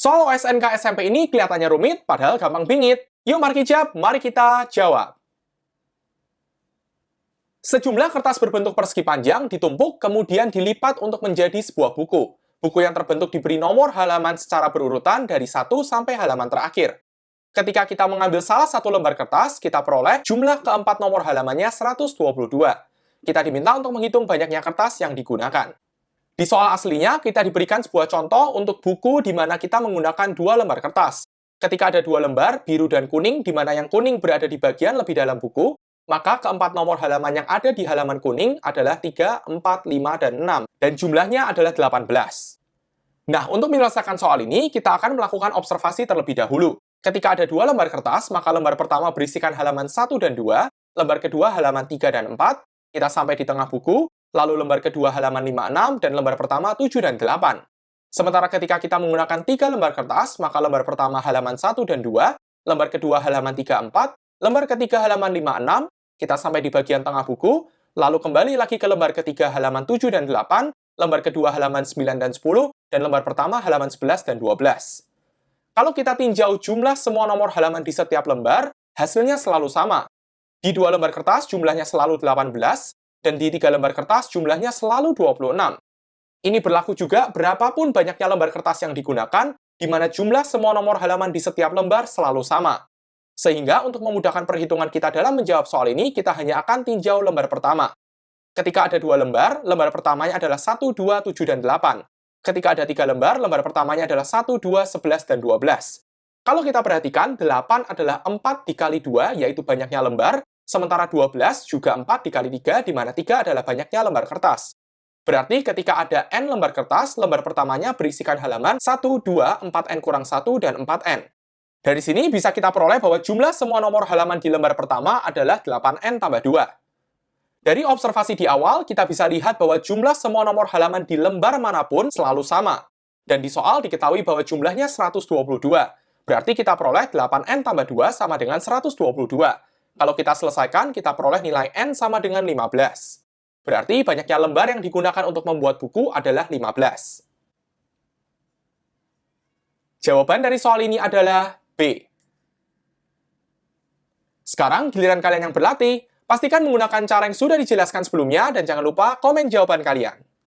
Soal OSNK SMP ini kelihatannya rumit, padahal gampang bingit. Yuk mari kijab, mari kita jawab. Sejumlah kertas berbentuk persegi panjang ditumpuk, kemudian dilipat untuk menjadi sebuah buku. Buku yang terbentuk diberi nomor halaman secara berurutan dari 1 sampai halaman terakhir. Ketika kita mengambil salah satu lembar kertas, kita peroleh jumlah keempat nomor halamannya 122. Kita diminta untuk menghitung banyaknya kertas yang digunakan. Di soal aslinya, kita diberikan sebuah contoh untuk buku di mana kita menggunakan 2 lembar kertas. Ketika ada 2 lembar, biru dan kuning, di mana yang kuning berada di bagian lebih dalam buku, maka keempat nomor halaman yang ada di halaman kuning adalah 3, 4, 5, dan 6, dan jumlahnya adalah 18. Nah, untuk menyelesaikan soal ini, kita akan melakukan observasi terlebih dahulu. Ketika ada 2 lembar kertas, maka lembar pertama berisikan halaman 1 dan 2, lembar kedua halaman 3 dan 4, kita sampai di tengah buku, lalu lembar kedua halaman 5, 6, dan lembar pertama 7 dan 8. Sementara ketika kita menggunakan 3 lembar kertas, maka lembar pertama halaman 1 dan 2, lembar kedua halaman 3, 4, lembar ketiga halaman 5, 6, kita sampai di bagian tengah buku, lalu kembali lagi ke lembar ketiga halaman 7 dan 8, lembar kedua halaman 9 dan 10, dan lembar pertama halaman 11 dan 12. Kalau kita tinjau jumlah semua nomor halaman di setiap lembar, hasilnya selalu sama. Di 2 lembar kertas jumlahnya selalu 18, dan di 3 lembar kertas jumlahnya selalu 26. Ini berlaku juga berapapun banyaknya lembar kertas yang digunakan, di mana jumlah semua nomor halaman di setiap lembar selalu sama. Sehingga untuk memudahkan perhitungan kita dalam menjawab soal ini, kita hanya akan tinjau lembar pertama. Ketika ada 2 lembar, lembar pertamanya adalah 1, 2, 7, dan 8. Ketika ada 3 lembar, lembar pertamanya adalah 1, 2, 11, dan 12. Kalau kita perhatikan, 8 adalah 4 dikali 2, yaitu banyaknya lembar, sementara 12 juga 4 dikali 3, di mana 3 adalah banyaknya lembar kertas. Berarti ketika ada n lembar kertas, lembar pertamanya berisikan halaman 1, 2, 4n kurang 1, dan 4n. Dari sini bisa kita peroleh bahwa jumlah semua nomor halaman di lembar pertama adalah 8n tambah 2. Dari observasi di awal, kita bisa lihat bahwa jumlah semua nomor halaman di lembar manapun selalu sama. Dan di soal diketahui bahwa jumlahnya 122. Berarti kita peroleh 8n tambah 2 sama dengan 122. Kalau kita selesaikan, kita peroleh nilai n sama dengan 15. Berarti banyaknya lembar yang digunakan untuk membuat buku adalah 15. Jawaban dari soal ini adalah B. Sekarang giliran kalian yang berlatih. Pastikan menggunakan cara yang sudah dijelaskan sebelumnya dan jangan lupa komen jawaban kalian.